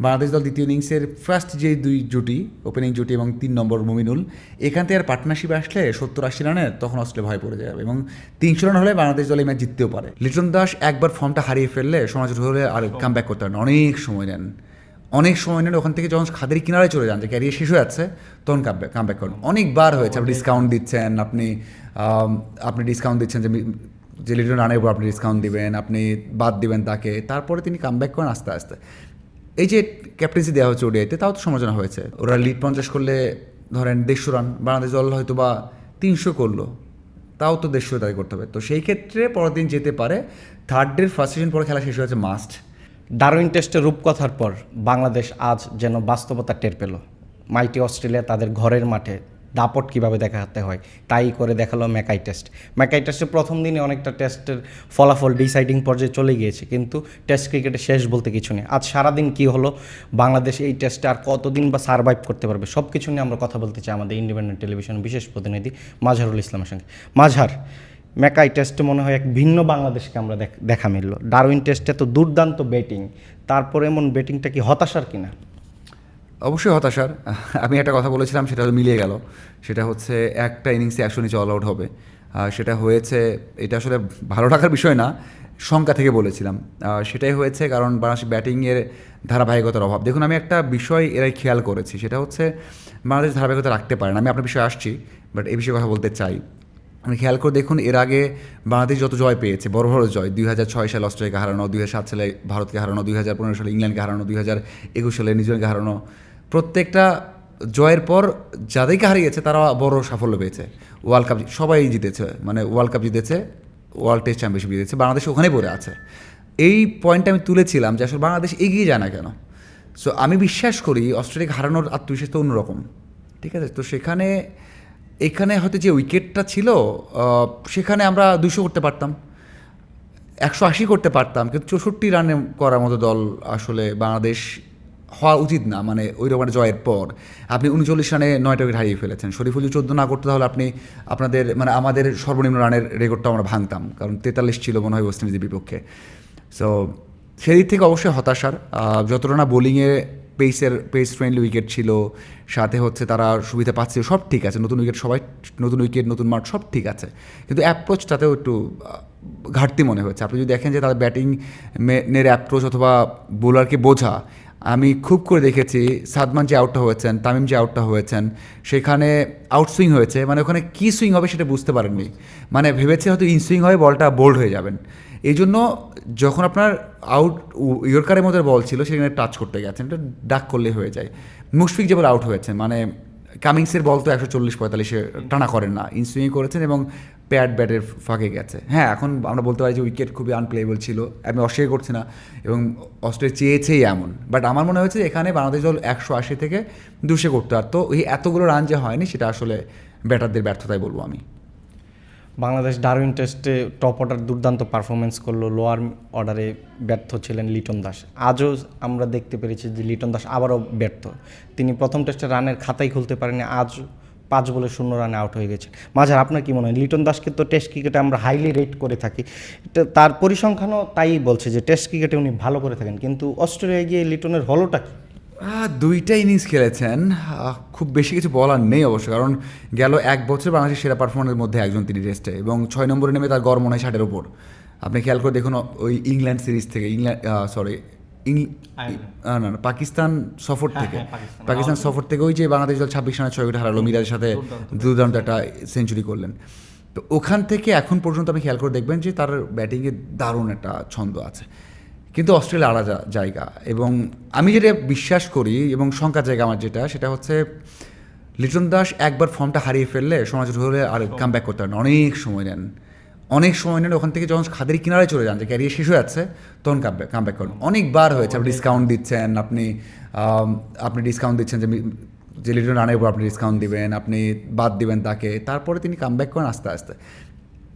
বাংলাদেশ দল দ্বিতীয় ইনিংসের ফার্স্ট যে দুই জুটি ওপেনিং জুটি এবং ৩ নম্বর মুমিনুল এখান থেকে আর পার্টনারশিপ আসলে ৭০-৮০ রানের তখন অস্ট্রেলিয়া ভয় পড়ে যাবে এবং ৩০০ রান হলে বাংলাদেশ দল এই ম্যাচ জিততেও পারে। লিটন দাস একবার ফর্মটা হারিয়ে ফেললে সমাজ হলে আর কাম ব্যাক করতে পারেন, অনেক সময় নেন ওখান থেকে যখন খাদের কিনারে চলে যান যে ক্যারিয়ার শেষ হয়ে যাচ্ছে তখন কাম ব্যাক করেন। অনেকবার হয়েছে আপনি ডিসকাউন্ট দিচ্ছেন, আপনি ডিসকাউন্ট দিচ্ছেন যে লিটন রানের উপর আপনি ডিসকাউন্ট দিবেন, আপনি বাদ দিবেন তাকে, তারপরে তিনি কাম ব্যাক করেন আস্তে আস্তে। এই যে ক্যাপ্টেন্সি দেওয়া হচ্ছে ওডিআইতে তাও তো সমালোচনা হয়েছে, ওরা লিড 50 করলে ধরেন 150 রান, বাংলাদেশ দল হয়তো বা 300 করলো, তাও তো 150 তাই করতে হবে। তো সেই ক্ষেত্রে পরের দিন যেতে পারে। থার্ড ডের ফার্স্ট সিজন পরে খেলা শেষ হয়েছে মাস্ট। ডারউইন টেস্টের রূপকথার পর বাংলাদেশ আজ যেন বাস্তবতা টের পেল। মাইটি অস্ট্রেলিয়া তাদের ঘরের মাঠে দাপট কীভাবে দেখাতে হয় তাই করে দেখালো ম্যাকাই টেস্টের প্রথম দিনে অনেকটা টেস্টের ফলাফল ডিসাইডিং পর্যায়ে চলে গিয়েছে, কিন্তু টেস্ট ক্রিকেটে শেষ বলতে কিছু নেই। আজ সারাদিন কী হলো, বাংলাদেশ এই টেস্টে আর কতদিন বা সারভাইভ করতে পারবে, সব কিছু নিয়ে আমরা কথা বলতে চাই আমাদের ইন্ডিপেন্ডেন্ট টেলিভিশন বিশেষ প্রতিনিধি মাজহারুল ইসলামের সঙ্গে। মাজহার, ম্যাকাই টেস্টে মনে হয় এক ভিন্ন বাংলাদেশকে আমরা দেখা মিলল। ডারউইন টেস্টে তো দুর্দান্ত ব্যাটিং, তারপরে এমন ব্যাটিংটা কি হতাশার কিনা? অবশ্যই হতাশার। আমি একটা কথা বলেছিলাম সেটা মিলিয়ে গেল, সেটা হচ্ছে একটা ইনিংসে 100 নিচে অল আউট হবে, সেটা হয়েছে। এটা আসলে ভালো লাগার বিষয় না, শঙ্কা থেকে বলেছিলাম, সেটাই হয়েছে। কারণ বাংলাদেশ ব্যাটিংয়ের ধারাবাহিকতার অভাব। দেখুন, আমি একটা বিষয় এরাই খেয়াল করেছি, সেটা হচ্ছে বাংলাদেশ ধারাবাহিকতা রাখতে পারে না। আমি আপনার বিষয়ে আসছি, বাট এই বিষয়ে কথা বলতে চাই। আপনি খেয়াল করে দেখুন, এর আগে বাংলাদেশ যত জয় পেয়েছে, বড় বড় জয়, 2006 সালে অস্ট্রেলিয়াকে হারানো, 2007 সালে ভারতকে হারানো, 2015 সালে ইংল্যান্ডকে হারানো, 2021 সালে নিউজিল্যান্ডকে হারানো, প্রত্যেকটা জয়ের পর যাদেরকে হারিয়েছে তারা বড় সাফল্য পেয়েছে। ওয়ার্ল্ড কাপ সবাই জিতেছে, মানে ওয়ার্ল্ড কাপ জিতেছে, ওয়ার্ল্ড টেস্ট চ্যাম্পিয়নশিপ জিতেছে, বাংলাদেশ ওখানে পড়ে আছে। এই পয়েন্টটা আমি তুলেছিলাম যে আসলে বাংলাদেশ এগিয়ে যায় না কেন। সো আমি বিশ্বাস করি অস্ট্রেলিয়াকে হারানোর আত্মবিশ্বাস তো অন্যরকম, ঠিক আছে। তো এখানে হয়তো যে উইকেটটা ছিল, সেখানে আমরা 200 করতে পারতাম, 180 করতে পারতাম, কিন্তু 64 রানে করার মতো দল আসলে বাংলাদেশ হওয়া উচিত না। মানে ওই রকম একটা জয়ের পর আপনি 39 রানে 9টা উইকেট হারিয়ে ফেলেছেন। শরীফুল 14 না করতে, তাহলে আমাদের সর্বনিম্ন রানের রেকর্ডটাও আমরা ভাঙতাম, কারণ 43 ছিল মনে হয় ওয়েস্ট ইন্ডিজের বিপক্ষে। সো সেদিক থেকে অবশ্যই হতাশার। যতটা না বোলিংয়ে পেস ফ্রেন্ডলি উইকেট ছিল, সাথে হচ্ছে তারা সুবিধা পাচ্ছে, সব ঠিক আছে, নতুন উইকেট, নতুন মাঠ, সব ঠিক আছে, কিন্তু অ্যাপ্রোচটাতেও একটু ঘাটতি মনে হচ্ছে। আপনি যদি দেখেন যে তাদের ব্যাটিং নের অ্যাপ্রোচ অথবা বোলারকে বোঝা, আমি খুব করে দেখেছি সাদমান যে আউটটা হয়েছেন, তামিম যে আউটটা হয়েছেন, সেখানে আউটসুইং হয়েছে, মানে ওখানে কী সুইং হবে সেটা বুঝতে পারেননি। মানে ভেবেছে হয়তো ইনসুইং হয়ে বলটা বোল্ড হয়ে যাবেন, এই জন্য যখন আপনার ইয়র্কারের মধ্যে বল ছিল সেখানে টাচ করতে গেছেন, এটা ডাক করলে হয়ে যায়। মুশফিক যেবল আউট হয়েছে, মানে কামিংসের বল তো 140-45 টানা করেন না, ইনসুইং করেছেন এবং ব্যাটের ফাঁকে গেছে। হ্যাঁ, এখন আমরা বলতে পারি যে উইকেট খুবই আনপ্লেয়েবল ছিল, আমি অস্বীকার করছি না, এবং অস্ট্রেলিয়া চেয়েছেই এমন। বাট আমার মনে হয়েছে এখানে বাংলাদেশ দল 180 থেকে 200 করতে পারতো। এই এতগুলো রান যে হয়নি সেটা আসলে ব্যাটারদের ব্যর্থতাই বলবো আমি। বাংলাদেশ ডারউইন টেস্টে টপ অর্ডার দুর্দান্ত পারফরমেন্স করলো, লোয়ার অর্ডারে ব্যর্থ ছিলেন লিটন দাস। আজও আমরা দেখতে পেরেছি যে লিটন দাস আবারও ব্যর্থ। তিনি প্রথম টেস্টে রানের খাতাই খুলতে পারেনি, আজ 5 বলে 0 রানে আউট হয়ে গেছে। মাঝার, আপনার কি মনে হয়? লিটন দাসকে তো টেস্ট ক্রিকেটে আমরা হাইলি রেট করে থাকি, তার পরিসংখ্যানও তাই বলছে যে টেস্ট ক্রিকেটে উনি ভালো করে থাকেন, কিন্তু অস্ট্রেলিয়ায় গিয়ে লিটনের হলোটা কি? দুইটা ইনিংস খেলেছেন, খুব বেশি কিছু বলার নেই অবশ্য, কারণ গেল 1 বছর বাংলাদেশের সেরা পারফরমেন্সের মধ্যে একজন তিনি টেস্টে, এবং 6 নম্বরে নেমে তার গড় মনে হয় 60-এর উপর। আপনি খেয়াল করে দেখুন, ওই ইংল্যান্ড সিরিজ থেকে পাকিস্তান সফর থেকে ওই যে বাংলাদেশ দল 26 রানে 6 উইকেট হারালো, মিরাজের সাথে দুর্দান্ত একটা সেঞ্চুরি করলেন। তো ওখান থেকে এখন পর্যন্ত আপনি খেয়াল করে দেখবেন যে তার ব্যাটিংয়ে দারুণ একটা ছন্দ আছে, কিন্তু অস্ট্রেলিয়া আলাদা জায়গা। এবং আমি যেটা বিশ্বাস করি এবং শঙ্কার জায়গা আমার যেটা, সেটা হচ্ছে লিটন দাস একবার ফর্মটা হারিয়ে ফেললে সমাজ হলে আর কাম ব্যাক করতে পারেন, অনেক সময় নেন ওখান থেকে যখন খাদের কিনারে চলে যান যে ক্যারিয়ার শেষ হয়ে যাচ্ছে তখন কাম ব্যাক করেন। অনেকবার হয়েছে আপনি ডিসকাউন্ট দিচ্ছেন, আপনি ডিসকাউন্ট দিচ্ছেন যে লিটন রানের উপর আপনি ডিসকাউন্ট দিবেন, আপনি বাদ দিবেন তাকে, তারপরে তিনি কাম ব্যাক করেন আস্তে আস্তে।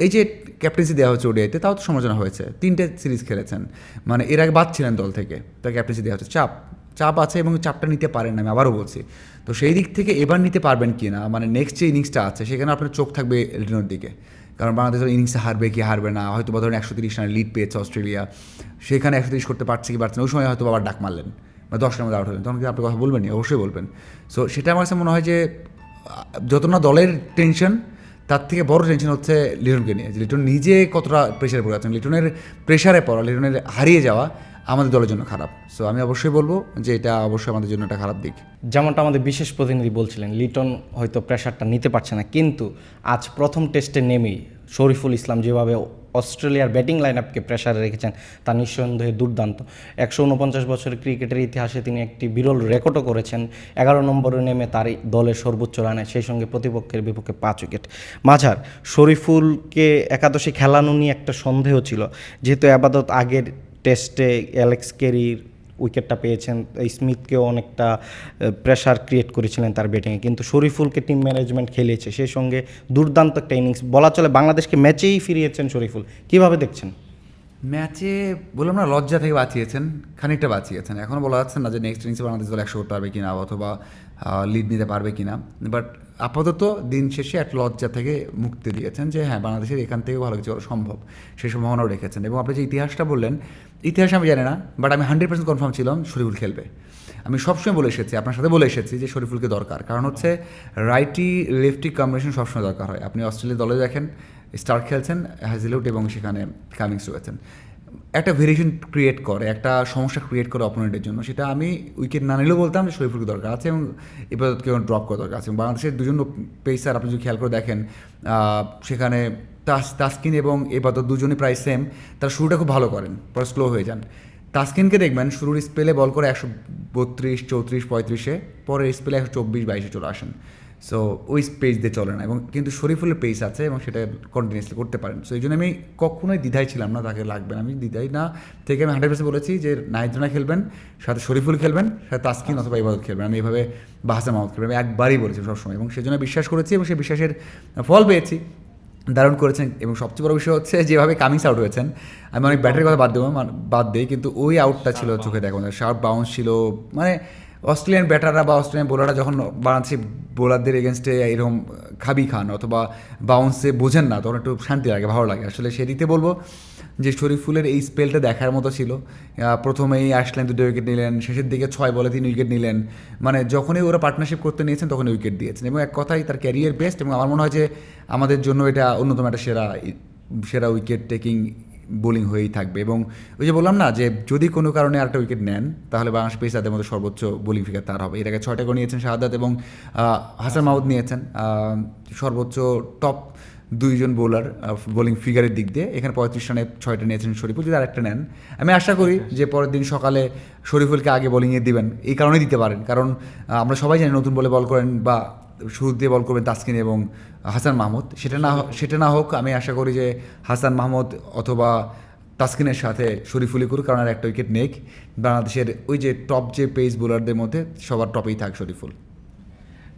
এই যে ক্যাপ্টেন্সি দেওয়া হচ্ছে ওডিআইতে তাও তো সমালোচনা হয়েছে, 3টে সিরিজ খেলেছেন, মানে এর আগে বাদ ছিলেন দল থেকে, তার ক্যাপ্টেন্সি দেওয়া হচ্ছে, চাপ আছে এবং চাপটা নিতে পারেন না, আমি আবারও বলছি। তো সেই দিক থেকে এবার নিতে পারবেন কি না, মানে নেক্সট যে ইনিংসটা আছে সেখানে আপনার চোখ থাকবে লিটনের দিকে, কারণ বাংলাদেশ ইনিংসে হারবে কি হারবে না, হয়তো বা ধরেন 130 রানের লিড পেয়েছে অস্ট্রেলিয়া, সেখানে 130 করতে পারছে কি পারছে না, ওই সময় হয়তো আবার ডাক মারলেন, বা 10 রানের মধ্যে আউট হলেন, তখন কি আপনি কথা বলবেনই? অবশ্যই বলবেন। সো সেটা আমার কাছে মনে হয় যে যত না দলের টেনশন, তার থেকে বড় টেনশন হচ্ছে লিটনকে নিয়ে, যে লিটন নিজে কতটা প্রেশারে পড়ে আছেন। লিটনের প্রেশারে পড়া, লিটনের হারিয়ে যাওয়া আমাদের দলের জন্য খারাপ। সো আমি অবশ্যই বলবো যে এটা অবশ্যই আমাদের জন্য একটা খারাপ দিক। যেমনটা আমাদের বিশেষ প্রতিনিধি বলছিলেন, লিটন হয়তো প্রেশারটা নিতে পারছে না, কিন্তু আজ প্রথম টেস্টে নেমেই শরীফুল ইসলাম যেভাবে অস্ট্রেলিয়ার ব্যাটিং লাইন আপকে প্রেশারে রেখেছেন তা নিঃসন্দেহে দুর্দান্ত। 149 বছরের ক্রিকেটের ইতিহাসে তিনি একটি বিরল রেকর্ডও করেছেন, 11 নম্বরে নেমে তার দলের সর্বোচ্চ রানে, সেই সঙ্গে প্রতিপক্ষের বিপক্ষে 5 উইকেট। মাঝার শরীফুলকে একাদশে খেলানো নিয়ে একটা সন্দেহ ছিল, যেহেতু আপাতত আগের টেস্টে অ্যালেক্স কেরির উইকেটটা পেয়েছেন, স্মিথকেও অনেকটা প্রেশার ক্রিয়েট করেছিলেন তার ব্যাটিংয়ে, কিন্তু শরীফুলকে টিম ম্যানেজমেন্ট খেলিয়েছে, সেই সঙ্গে দুর্দান্ত একটা ইনিংস বলা চলে, বাংলাদেশকে ম্যাচেই ফিরিয়েছেন শরীফুল। কিভাবে দেখছেন? ম্যাচে বললাম না, লজ্জা থেকে বাঁচিয়েছেন, খানিকটা বাঁচিয়েছেন। এখনও বলা যাচ্ছে না যে নেক্সট ইনিংসে বাংলাদেশ দল 100 করতে পারবে কিনা অথবা লিড নিতে পারবে কিনা, বাট আপাতত দিন শেষে একটা লজ্জা থেকে মুক্তি দিয়েছেন যে হ্যাঁ, বাংলাদেশের এখান থেকেও ভালো কিছু করা সম্ভব, সেই সম্ভাবনাও রেখেছেন। এবং আপনি যে ইতিহাসটা বললেন, ইতিহাস আমি জানি না, বাট আমি 100% কনফার্ম ছিলাম শরীফুল খেলবে। আমি সবসময় বলে এসেছি, আপনার সাথে বলে এসেছি যে শরীফুলকে দরকার, কারণ হচ্ছে রাইটি লেফটি কম্বিনেশন সবসময় দরকার হয়। আপনি অস্ট্রেলিয়া দলে দেখেন, স্টার্ক খেলছেন হ্যাজেলউড এবং সেখানে কামিংস রয়েছেন, একটা ভেরিয়েশন ক্রিয়েট করে, একটা সমস্যা ক্রিয়েট করে অপোনেন্টের জন্য। সেটা আমি উইকেট না নিলেও বলতাম যে শরীফুলকে দরকার আছে এবং ইবাদতকে ড্রপ করা দরকার আছে। এবং বাংলাদেশের দুজন পেসার আপনি যদি খেয়াল করে দেখেন, সেখানে তাসকিন এবং ইবাদত দুজনই প্রায় সেম, তারা শুরুটা খুব ভালো করেন, পরে স্লো হয়ে যান। তাসকিনকে দেখবেন শুরুর স্পেলে বল করে 132, 34, 35-এ, পরের স্পেলে 124, 22-এ চলে আসেন। সো ওই পেজ দিয়ে চলে না, এবং কিন্তু শরীফুলের পেস আছে এবং সেটা কন্টিনিউসলি করতে পারেন। সো এই জন্য আমি কখনোই দ্বিধায় ছিলাম না তাকে লাগবে না, আমি দ্বিধায় না থেকে আমি 100% বলেছি যে নাহিদ রানা খেলবেন, সাথে শরীফুল খেলবেন, সাথে তাসকিন অথবা ইবাদত খেলবেন, আমি এইভাবে হাসান মাহমুদ খেলবেন, আমি একবারই বলেছি সবসময়, এবং সেজন্য বিশ্বাস করেছি এবং সেই বিশ্বাসের ফল পেয়েছি। দারুণ করেছেন। এবং সবচেয়ে বড় বিষয় হচ্ছে যেভাবে কামিংস আউট হয়েছেন, আমি অনেক ব্যাটারির কথা বাদ দিই, কিন্তু ওই আউটটা ছিল চোখে দেখো, শার্প বাউন্স ছিল। মানে অস্ট্রেলিয়ান ব্যাটাররা বা অস্ট্রেলিয়ান বোলাররা যখন বাংলাদেশি বোলারদের এগেনস্টে এরকম খাবি খান অথবা বাউন্সে বোঝেন না, তখন একটু শান্তি লাগে, ভালো লাগে। আসলে সেদিকে বলবো যে শরীফুলের এই স্পেলটা দেখার মতো ছিল। প্রথমেই আসলেন, 2 উইকেট নিলেন, শেষের দিকে 6 বলে 3 উইকেট নিলেন। মানে যখনই ওরা পার্টনারশিপ করতে নিয়েছেন তখনই উইকেট দিয়েছেন, এবং এক কথাই তার ক্যারিয়ার বেস্ট। এবং আমার মনে হয় যে আমাদের জন্য এটা অন্যতম একটা সেরা উইকেট টেকিং বোলিং হয়েই থাকবে। এবং ওই যে বললাম না, যে যদি কোনো কারণে আরেকটা উইকেট নেন, তাহলে বাংলাদেশ পেসারদের মধ্যে সর্বোচ্চ বোলিং ফিগার তার হবে। এর আগে 6টা করে নিয়েছেন শাহাদাত এবং হাসান মাহমুদ নিয়েছেন সর্বোচ্চ টপ 2জন বোলার বোলিং ফিগারের দিক দিয়ে। এখানে 35 রানে 6টা নিয়েছেন শরীফুল, যদি আরেকটা নেন আমি আশা করি যে পরের দিন সকালে শরীফুলকে আগে বোলিংয়ে দিবেন। এই কারণেই দিতে পারেন, কারণ আমরা সবাই জানি নতুন বলে বল করেন বা শুরু দিয়ে বল করবেন তাসকিন এবং হাসান মাহমুদ। সেটা না হোক, আমি আশা করি যে হাসান মাহমুদ অথবা তাসকিনের সাথে শরীফুলই করুক, কারণ আর একটা উইকেট নেক। বাংলাদেশের ওই যে টপ যে পেস বোলারদের মধ্যে সবার টপেই থাক শরীফুল।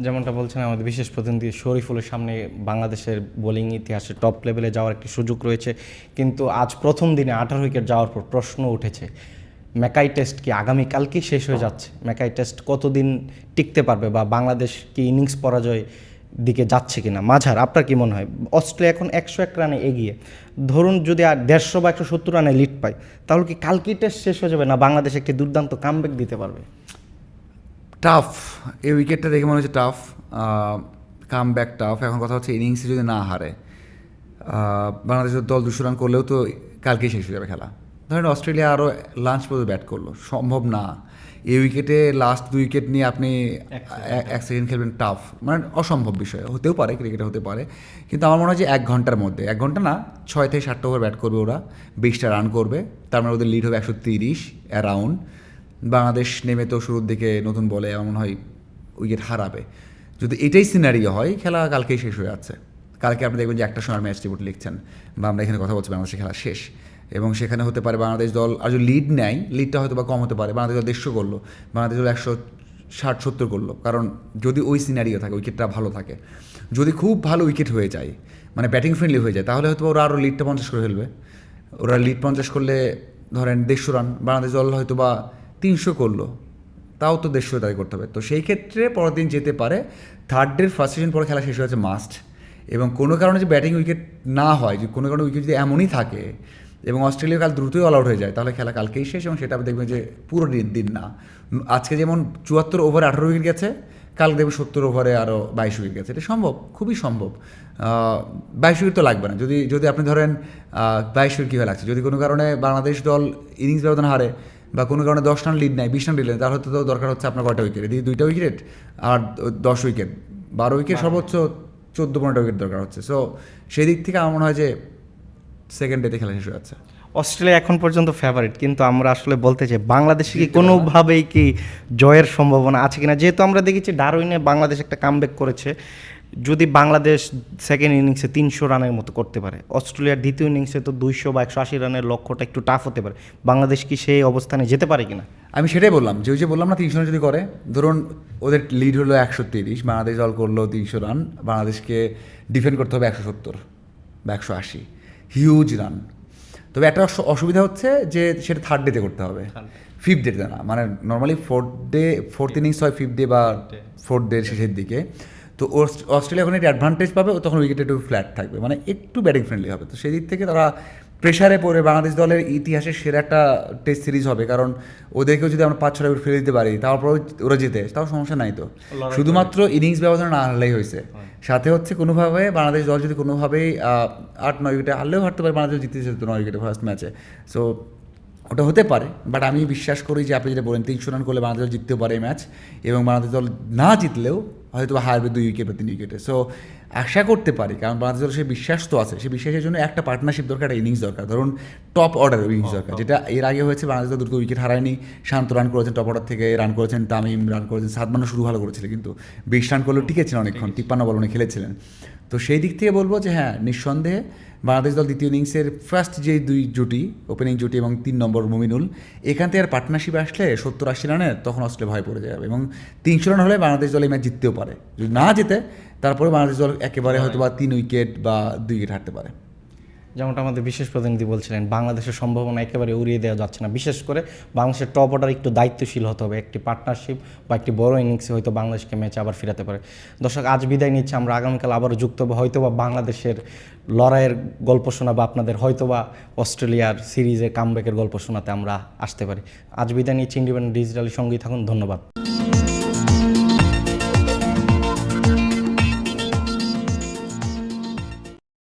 যেমনটা বলছেন আমাদের বিশেষ প্রতিনিধি, শরীফুলের সামনে বাংলাদেশের বোলিং ইতিহাসে টপ লেভেলে যাওয়ার একটি সুযোগ রয়েছে, কিন্তু আজ প্রথম দিনে 18 উইকেট যাওয়ার পর প্রশ্ন উঠেছে, ম্যাকাই টেস্ট কি আগামীকালকেই শেষ হয়ে যাচ্ছে? ম্যাকাই টেস্ট কতদিন টিকতে পারবে, বা বাংলাদেশ কি ইনিংস পরাজয় দিকে যাচ্ছে কিনা? মাঝার আপনার কি মনে হয়? অস্ট্রেলিয়া এখন 101 রানে এগিয়ে, ধরুন যদি আর 150 বা 170 রানে লিড পায়, তাহলে কি কালকেই টেস্ট শেষ হয়ে যাবে, না বাংলাদেশ একটি দুর্দান্ত কামব্যাক দিতে পারবে? টাফ, এই উইকেটটা দেখে মনে হচ্ছে টাফ, কাম ব্যাক টাফ। এখন কথা হচ্ছে ইনিংসে যদি না হারে, বাংলাদেশের দল 200 রান করলেও তো কালকেই শেষ হয়ে যাবে খেলা। ধরেন অস্ট্রেলিয়া আরও লাঞ্চ পর্যন্ত ব্যাট করলো, সম্ভব না। এই উইকেটে লাস্ট 2 উইকেট নিয়ে আপনি 1 সেকেন্ড খেলবেন, টাফ, মানে অসম্ভব বিষয়। হতেও পারে, ক্রিকেটে হতে পারে, কিন্তু আমার মনে হয় যে 1 ঘন্টার মধ্যে, 1 ঘন্টা না, 6 থেকে 7টা ওভার ব্যাট করবে ওরা, 20টা রান করবে, তার মানে ওদের লিড হবে 130 অ্যারাউন্ড। বাংলাদেশ নেমে তো শুরুর দিকে নতুন বলে এমন হয় উইকেট হারাবে। যদি এটাই সিনারিও হয়, খেলা কালকেই শেষ হয়ে যাচ্ছে। কালকে আপনি দেখবেন যে 1টার সময় ম্যাচ রিপোর্ট লিখছেন বা আমরা এখানে কথা বলছি, বাংলাদেশের খেলা শেষ। এবং সেখানে হতে পারে বাংলাদেশ দল আর যদি লিড নেয়, লিডটা হয়তো বা কম হতে পারে, বাংলাদেশ দল 150 করলো, বাংলাদেশ দল 160-70 করলো। কারণ যদি ওই সিনারিও থাকে, উইকেটটা ভালো থাকে, যদি খুব ভালো উইকেট হয়ে যায়, মানে ব্যাটিং ফ্রেন্ডলি হয়ে যায়, তাহলে হয়তো ওরা আরও লিডটা 50 করে ফেলবে। ওরা লিড 50 করলে ধরেন 150 রান, বাংলাদেশ দল হয়তো বা 300 করলো, তাও তো 150 দাঁড়িয়ে করতে হবে। তো সেই ক্ষেত্রে পরের দিন যেতে পারে। থার্ড ডের ফার্স্ট সেশন পরে খেলা শেষ হয়েছে মাস্ট। এবং কোনো কারণে যে ব্যাটিং উইকেট না হয়, যে কোনো কারণে উইকেট যদি এমনই থাকে এবং অস্ট্রেলিয়া কাল দ্রুতই অল আউট হয়ে যায়, তাহলে খেলা কালকেই শেষ এবং সেটা দেখবেন যে পুরো দিন না। আজকে যেমন 74 ওভারে 18 উইকেট গেছে, কাল দেখবেন 70 ওভারে আরও 22 উইকেট গেছে। এটা সম্ভব, খুবই সম্ভব। 22 উইকেট তো লাগবে না। যদি আপনি ধরেন 22 উইকেট কীভাবে লাগছে, যদি কোনো কারণে বাংলাদেশ দল ইনিংস ব্যবধান হারে বা কোনো কারণে 10 রান লিড নেয়, 20 রান লিড নেয়, তাহলে তো দরকার হচ্ছে আপনার কয়টা উইকেট, এদিকে 2টা উইকেট আর 10 উইকেট, 12 উইকেট, সর্বোচ্চ 14-15টা উইকেট দরকার হচ্ছে। সো সেই দিক থেকে আমার মনে হয় যে সেকেন্ড ডেতে খেলা শেষ হয়ে যাচ্ছে। অস্ট্রেলিয়া এখন পর্যন্ত ফেভারিট, কিন্তু আমরা আসলে বলতে চাই বাংলাদেশে কি কোনোভাবেই কি জয়ের সম্ভাবনা আছে কিনা, যেহেতু আমরা দেখেছি ডারউইনে বাংলাদেশ একটা কামব্যাক করেছে। যদি বাংলাদেশ সেকেন্ড ইনিংসে 300 রানের মতো করতে পারে, অস্ট্রেলিয়ার দ্বিতীয় ইনিংসে তো 200 বা 180 রানের লক্ষ্যটা একটু টাফ হতে পারে, বাংলাদেশ কি সেই অবস্থানে যেতে পারে কিনা? আমি সেটাই বললাম, যে বললাম না 300 রান যদি করে, ধরুন ওদের লিড হলো 130, বাংলাদেশ দল করলো 300 রান, বাংলাদেশকে ডিফেন্ড করতে হবে 170 বা 180, হিউজ রান। তবে একটা অসুবিধা হচ্ছে যে সেটা থার্ড ডেতে করতে হবে, ফিফথ ডেতে না। মানে নর্মালি ফোর্থ ইনিংস হয় ফিফথ ডে বা ফোর্থ ডে শেষের দিকে। তো অস্ট্রেলিয়া এখন একটা অ্যাডভান্টেজ পাবে, তখন উইকেট একটু ফ্ল্যাট থাকবে, মানে একটু ব্যাটিং ফ্রেন্ডলি হবে। তো সেই দিক থেকে তারা প্রেশারে পড়ে, বাংলাদেশ দলের ইতিহাসে সেরা একটা টেস্ট সিরিজ হবে, কারণ ওদেরকেও যদি আমরা 5-6 উইকেট ফেলে দিতে পারি, তারপর ওরা জিতে, তাও সমস্যা নাই। তো শুধুমাত্র ইনিংস ব্যবধান না হারলেই হয়েছে, সাথে হচ্ছে কোনোভাবে বাংলাদেশ দল যদি কোনোভাবেই 8-9 উইকেটে হারলেও হারতে পারে, বাংলাদেশ জিতে যেত 9 উইকেটে ফার্স্ট ম্যাচে। সো ওটা হতে পারে, বাট আমি বিশ্বাস করি যে আপনি যেটা বলেন 300 রান করলে বাংলাদেশ দল জিততেও পারে এই ম্যাচ, এবং বাংলাদেশ দল না জিতলেও হয়তো হারবে 2 উইকেট বা 3 উইকেটে। সো আশা করতে পারি, কারণ বাংলাদেশ দল সেই বিশ্বাস তো আছে, সেই বিশ্বাসের জন্য একটা পার্টনারশিপ দরকার, একটা ইনিংস দরকার, ধরুন টপ অর্ডার ইনিংস দরকার, যেটা এর আগে হয়েছে। বাংলাদেশ দল দ্রুত উইকেট হারায়নি, শান্ত রান করেছেন, টপ অর্ডার থেকে রান করেছেন, তামিম রান করেছেন, সাদমানও শুরু ভালো করেছিলেন, কিন্তু 20 রান করলেও টিকেছিলেন অনেকক্ষণ, 53 বল উনি খেলেছিলেন। তো সেই দিক থেকে বলবো যে হ্যাঁ, নিঃসন্দেহে বাংলাদেশ দল দ্বিতীয় ইনিংসের ফার্স্ট যে 2 জুটি, ওপেনিং জুটি এবং 3 নম্বর মুমিনুল, এখান থেকে আর পার্টনারশিপ আসলে 70-80 রানের, তখন অস্ট্রেলিয়া ভয় পড়ে যাবে, এবং 300 রান হলে বাংলাদেশ দল এই ম্যাচ জিততেও পারে। যদি না জিতে, তারপরে বাংলাদেশ দল একেবারে হয়তো বা 3 উইকেট বা 2 উইকেট হারতে পারে। যেমনটা আমাদের বিশেষ প্রতিনিধি বলছিলেন, বাংলাদেশের সম্ভাবনা একেবারে উড়িয়ে দেওয়া যাচ্ছে না। বিশেষ করে বাংলাদেশের টপ অর্ডার একটু দায়িত্বশীল হতে হবে, একটি পার্টনারশিপ বা একটি বড় ইনিংসে হয়তো বাংলাদেশকে ম্যাচে আবার ফেরাতে পারে। দর্শক, আজ বিদায় নিচ্ছে, আমরা আগামীকাল আবারও যুক্ত হবো, হয়তো বা বাংলাদেশের লড়াইয়ের গল্প শোনাবো আপনাদের, হয়তো বা অস্ট্রেলিয়ার সিরিজে কামব্যাকের গল্প শোনাতে আমরা আসতে পারি। আজ বিদায় নিচ্ছি, ইন্ডিপেন্ডেন্ট ডিজিটালের সঙ্গেই থাকুন, ধন্যবাদ।